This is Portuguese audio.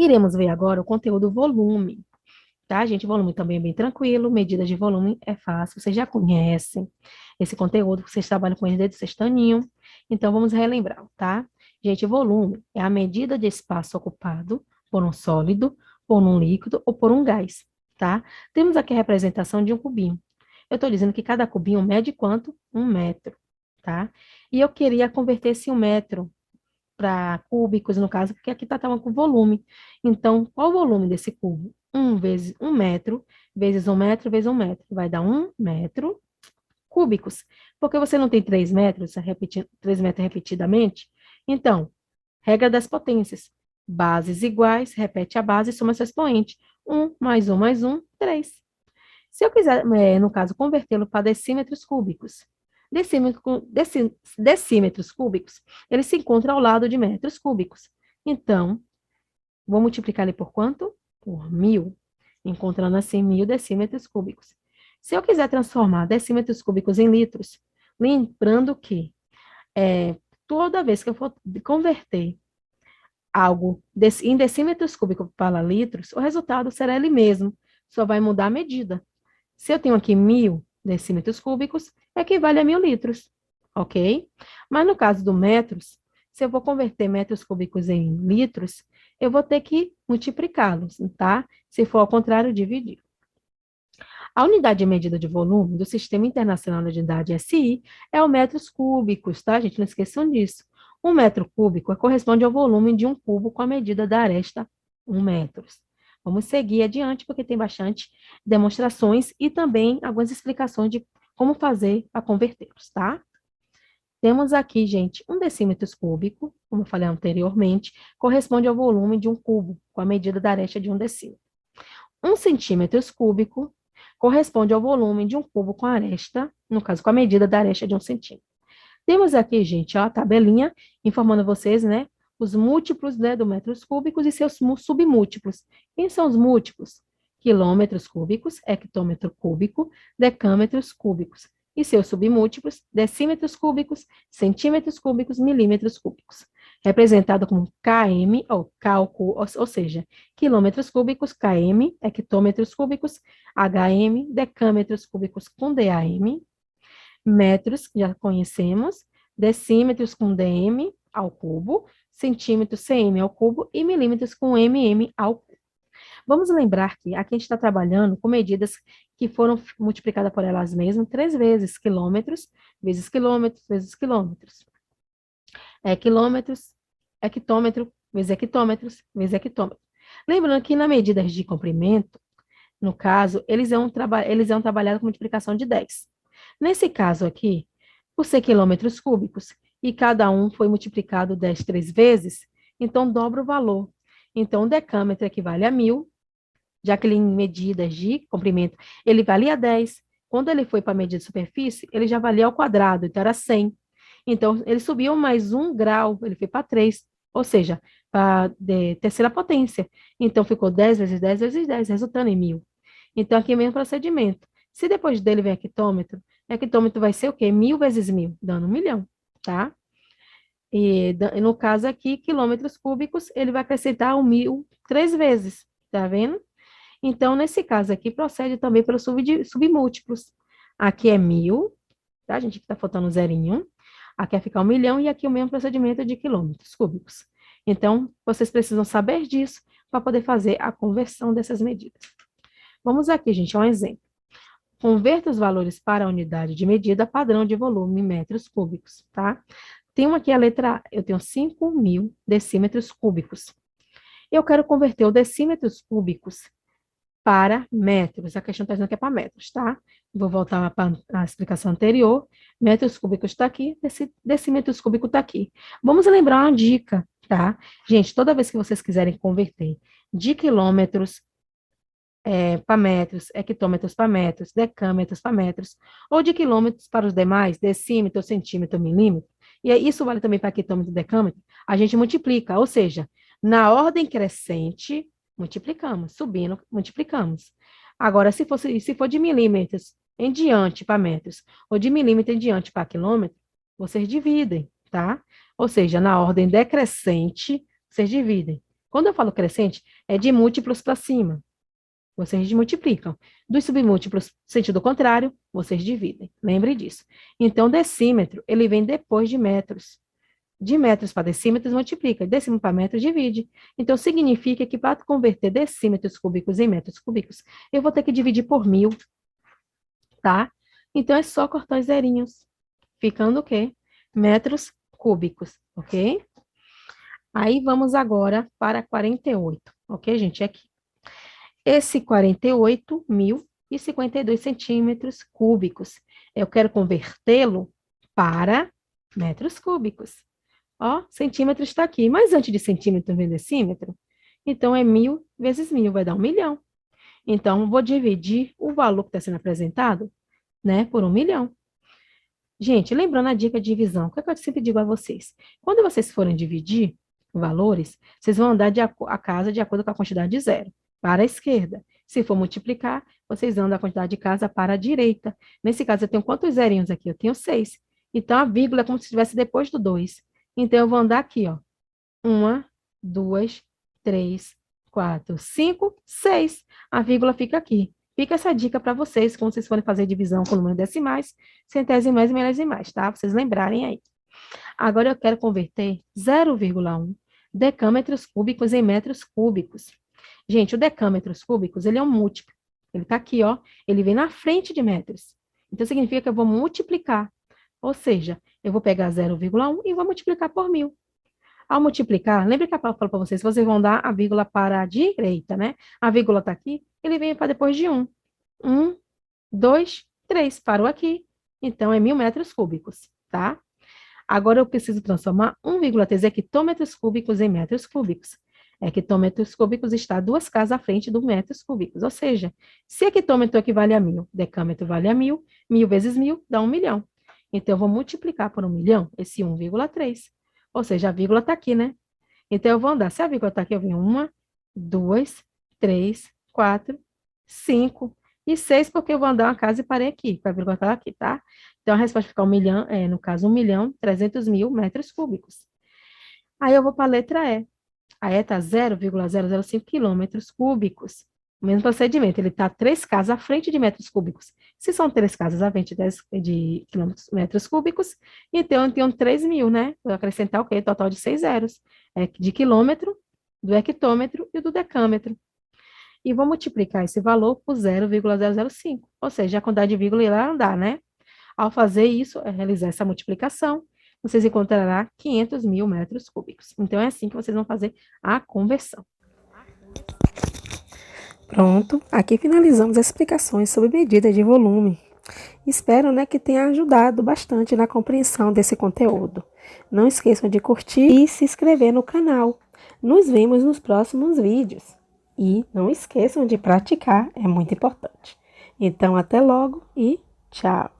Iremos ver agora o conteúdo volume, tá, gente? Volume também é bem tranquilo, medida de volume é fácil, vocês já conhecem esse conteúdo, vocês trabalham com ele desde o sexto aninho, então vamos relembrar, tá? Gente, volume é a medida de espaço ocupado por um sólido, por um líquido ou por um gás, tá? Temos aqui a representação de um cubinho. Eu estou dizendo que cada cubinho mede quanto? 1 metro, tá? E eu queria converter esse 1 metro para cúbicos, no caso, porque aqui está com volume. Então, qual o volume desse cubo? 1 vezes 1 metro, vezes 1 metro, vezes 1 metro. Vai dar 1 metro cúbicos. Porque você não tem 3 metros, 3 metros repetidamente? Então, regra das potências. Bases iguais, repete a base e soma seu expoente. 1 mais 1, 3. Se eu quiser, no caso, convertê-lo para decímetros cúbicos, decímetros cúbicos, ele se encontra ao lado de metros cúbicos. Então, vou multiplicar ele por quanto? Por 1.000, encontrando assim 1.000 decímetros cúbicos. Se eu quiser transformar decímetros cúbicos em litros, lembrando que toda vez que eu for converter algo em decímetros cúbicos para litros, o resultado será ele mesmo, só vai mudar a medida. Se eu tenho aqui 1.000 decímetros cúbicos, equivale a 1.000 litros, ok? Mas no caso do metros, se eu vou converter metros cúbicos em litros, eu vou ter que multiplicá-los, tá? Se for ao contrário, dividir. A unidade de medida de volume do Sistema Internacional de Unidade SI é o metros cúbicos, tá, gente? Não esqueçam disso. 1 metro cúbico corresponde ao volume de um cubo com a medida da aresta 1 metro. Vamos seguir adiante, porque tem bastante demonstrações e também algumas explicações de como fazer para convertê-los, tá? Temos aqui, gente, 1 decímetro cúbico, como eu falei anteriormente, corresponde ao volume de um cubo com a medida da aresta de 1 decímetro. 1 centímetro cúbico corresponde ao volume de um cubo com aresta, no caso, com a medida da aresta de 1 centímetro. Temos aqui, gente, ó, a tabelinha informando vocês, né, os múltiplos, né, do metros cúbicos e seus submúltiplos. Quem são os múltiplos? Quilômetros cúbicos, hectômetro cúbico, decâmetros cúbicos. E seus submúltiplos, decímetros cúbicos, centímetros cúbicos, milímetros cúbicos. Representado como km, ou cálculo, ou seja, quilômetros cúbicos, km, hectômetros cúbicos, hm, decâmetros cúbicos com DAM, metros, que já conhecemos, decímetros com dm ao cubo, centímetros cm ao cubo e milímetros com mm ao cubo. Vamos lembrar que aqui a gente está trabalhando com medidas que foram multiplicadas por elas mesmas 3 vezes, quilômetros, vezes quilômetros, vezes quilômetros. Quilômetros, hectômetro, vezes hectômetros, vezes hectômetro. Lembrando que na medida de comprimento, no caso, eles são trabalhados com multiplicação de 10. Nesse caso aqui, por ser quilômetros cúbicos, e cada um foi multiplicado 10 três vezes, então dobra o valor. Então, o decâmetro equivale a 1.000, já que ele em medidas de comprimento, ele valia 10. Quando ele foi para a medida de superfície, ele já valia ao quadrado, então era 100. Então, ele subiu mais 1 grau, ele foi para 3, ou seja, para terceira potência. Então, ficou 10 vezes 10 vezes 10, resultando em 1.000. Então, aqui é o mesmo procedimento. Se depois dele vem hectômetro vai ser o quê? 1.000 vezes 1.000, dando 1.000.000, tá? E no caso aqui, quilômetros cúbicos, ele vai acrescentar o 1.000 três vezes, tá vendo? Então, nesse caso aqui, procede também pelos submúltiplos. Aqui é 1.000, tá, gente? Aqui está faltando um zerinho. Aqui vai ficar 1.000.000 e aqui o mesmo procedimento de quilômetros cúbicos. Então, vocês precisam saber disso para poder fazer a conversão dessas medidas. Vamos aqui, gente, a um exemplo. Converta os valores para a unidade de medida padrão de volume em metros cúbicos, tá? Tenho aqui a letra A, eu tenho 5.000 decímetros cúbicos. Eu quero converter o decímetros cúbicos para metros. A questão está dizendo que é para metros, tá? Vou voltar para a explicação anterior. Metros cúbicos está aqui, decímetros cúbicos está aqui. Vamos lembrar uma dica, tá? Gente, toda vez que vocês quiserem converter de quilômetros para metros, hectômetros para metros, decâmetros para metros, ou de quilômetros para os demais, decímetro, centímetro, milímetro, e isso vale também para hectômetro e decâmetro, a gente multiplica, ou seja, na ordem crescente, multiplicamos, subindo, multiplicamos. Agora, se for de milímetros em diante para metros, ou de milímetro em diante para quilômetro, vocês dividem, tá? Ou seja, na ordem decrescente, vocês dividem. Quando eu falo crescente, é de múltiplos para cima. Vocês multiplicam. Dos submúltiplos, sentido contrário, vocês dividem. Lembre disso. Então, decímetro, ele vem depois de metros. De metros para decímetros, multiplica. Decímetro para metros, divide. Então, significa que para converter decímetros cúbicos em metros cúbicos, eu vou ter que dividir por 1000, tá? Então, é só cortar os zerinhos. Ficando o quê? Metros cúbicos, ok? Aí, vamos agora para 48, ok, gente? Aqui. Esse 48, 1052 centímetros cúbicos. Eu quero convertê-lo para metros cúbicos. Ó, centímetro está aqui. Mas antes de centímetro vem decímetro, então é 1000 vezes 1000, vai dar 1.000.000. Então, vou dividir o valor que está sendo apresentado, né, por 1.000.000. Gente, lembrando a dica de divisão, o que eu sempre digo a vocês? Quando vocês forem dividir valores, vocês vão andar a casa de acordo com a quantidade de zero, para a esquerda. Se for multiplicar, vocês andam a quantidade de casa para a direita. Nesse caso, eu tenho quantos zerinhos aqui? Eu tenho 6. Então, a vírgula é como se estivesse depois do 2. Então, eu vou andar aqui, ó. 1, 2, 3, 4, 5, 6. A vírgula fica aqui. Fica essa dica para vocês, quando vocês forem fazer divisão com números decimais, centésimais e milésimais, tá? Pra vocês lembrarem aí. Agora, eu quero converter 0,1 decâmetros cúbicos em metros cúbicos. Gente, o decâmetros cúbicos, ele é um múltiplo. Ele está aqui, ó. Ele vem na frente de metros. Então, significa que eu vou multiplicar. Ou seja, eu vou pegar 0,1 e vou multiplicar por 1000. Ao multiplicar, lembra que a Paula falou para vocês vão dar a vírgula para a direita, né? A vírgula está aqui, ele vem para depois de 1. 1, 2, 3, parou aqui. Então, é 1000 metros cúbicos, tá? Agora, eu preciso transformar 1,3 hectômetros cúbicos em metros cúbicos. Hectômetros cúbicos está 2 casas à frente do metros cúbicos. Ou seja, se hectômetro equivale a 1000, decâmetro vale a 1000, 1000 vezes 1000 dá 1.000.000. Então, eu vou multiplicar por 1.000.000 esse 1,3. Ou seja, a vírgula está aqui, né? Então, eu vou andar. Se a vírgula está aqui, eu venho 1, 2, 3, 4, 5 e 6, porque eu vou andar uma casa e parei aqui, porque a vírgula está aqui, tá? Então, a resposta fica 1.000.000, no caso, 1.300.000 metros cúbicos. Aí, eu vou para a letra E. A E está 0,005 quilômetros cúbicos. O mesmo procedimento, ele está 3 casas à frente de metros cúbicos. Se são 3 casas à frente de metros cúbicos, então eu tenho 3.000, né? Vou acrescentar o quê? Total de 6 zeros. De quilômetro, do hectômetro e do decâmetro. E vou multiplicar esse valor por 0,005. Ou seja, a quantidade de vírgula irá andar, né? Ao fazer isso, realizar essa multiplicação, vocês encontrarão 500.000 metros cúbicos. Então, é assim que vocês vão fazer a conversão. Pronto, aqui finalizamos as explicações sobre medida de volume. Espero, que tenha ajudado bastante na compreensão desse conteúdo. Não esqueçam de curtir e se inscrever no canal. Nos vemos nos próximos vídeos. E não esqueçam de praticar, é muito importante. Então, até logo e tchau!